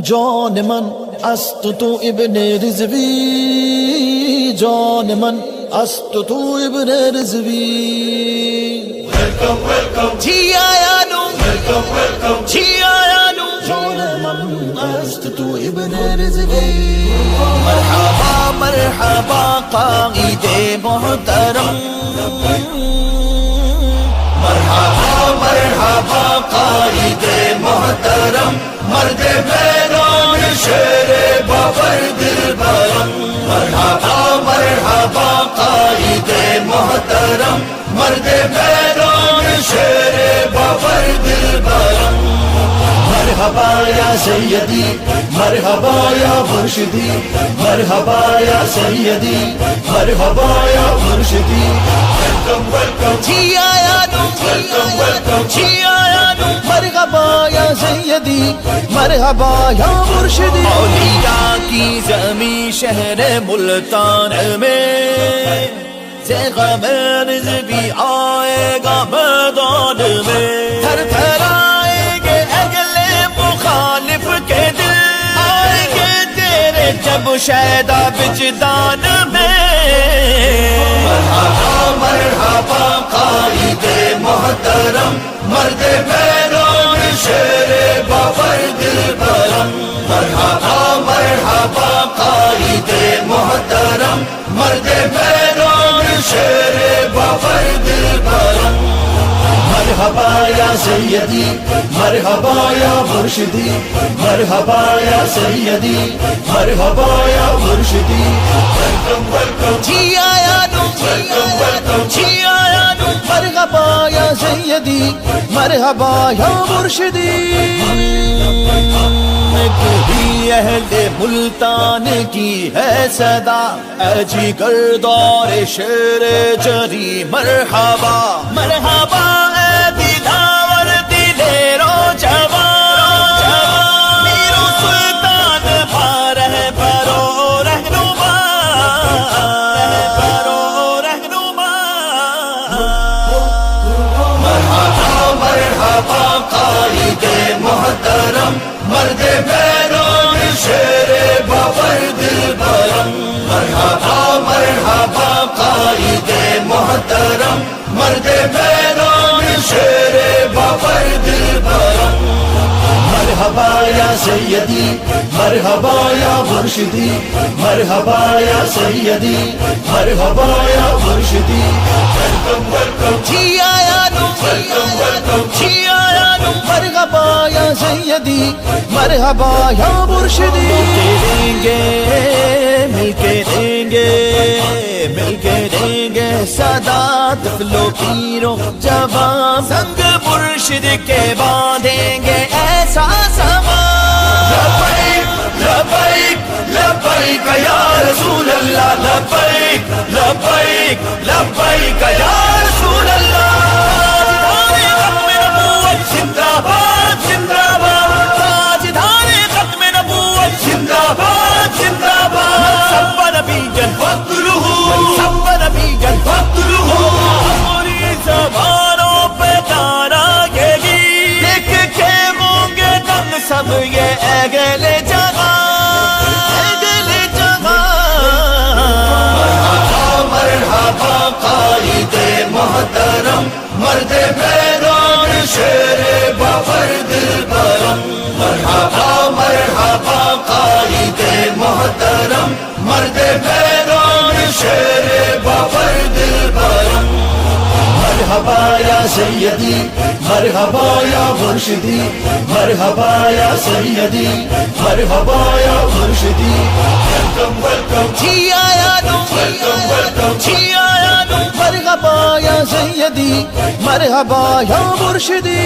جان من است تو ابن رضوی، جان من است تو ابن رضوی. جی آیا نو، جی آیا نو، جان من است تو ابن رضوی. مرحبا مرحبا قائد محترم، مرحبا مرحبا قائد محترم، مرد میدان شیر بابر دل برم. مرحبا مرحبا قائد محترم، مرد میدان شیر بابر دل برم. مرحبا یا سیدی، مرحبا یا مرشدی، مرحبا یا سیدی، مرحبا یا مرشدی. جی آیا نو، جی آیا نو، مرحبا یا سیدی، مرحبا یا مرشدی. اولیاء کی زمین شہر ملتان میں غم رضوی آئے گا میدان میں. تھر تھر آئیں گے اگلے مخالف کے دل، آئیں گے تیرے جب شیدا وجدان میں. مرحبا مرحبا قائد محترم، مرد میدان شیر بابر دل برم. مرحبا مرحبا قائد محترم، مرد میدان شیر بابر دل برم. مرحبا یا سیدی، مرحبا یا مرشدی، مرحبا یا سیدی، مرحبا یا مرشدی. جی آیا نو، جی آیا نو، مرحبا یا سیدی، مرحبا یا مرشدی. کبھی اہل ملتان کی ہے صدا، اجی گردار شیر جری. مرحبا مرحبا اے دلاور دلیرو جوان، میرو سلطان بارہ برو رہنما، برو رہنما. مرحبا مرحبا قائد محترم، مرد میدان شیر بابر دل برم. مرحبا مرحبا قائد محترم، مرد میدان شیر بابر دل برم. مرحبا یا سیدی، مرحبا یا مرشدی، مرحبا یا سیدی، مرحبا یا مرشدی. جی آیا نو، جی آیا نو، مرحبا یا سیدی، مرحبا یا مرشدی. دیں گے مل کے دیں گے، مل کے دیں گے سادات لو پیرو جوان. سنگ مرشد کے باندھیں گے ایسا سامان. لبیک لبیک لبیک یا رسول اللہ، لبیک لبیک لبیک یا رسول اللہ. زندہ باد زندہ باد، تاجدار ختم نبوت زندہ باد زندہ باد. سب نبی جن فضلہ، سب نبی جن فضلہ. ہماری زبانوں پہ تارا یہ گیت دیکھ کے ہوں گے دم سب یہ اگلے جگہ، اگلے جگہ. مرحبا مرحبا قائد محترم، مرد میدان شیر بابر دل برم. مرحبا مرحبا قائد محترم، مرد میدان شیر بابر دل برم. مرحبا یا سیدی، مرحبا یا مرشدی، مرحبا یا سیدی، مرحبا یا مرشدی. جی آیا نو، جی آیا نو، مرحبا یا سیدی، مرحبا یا مرشدی.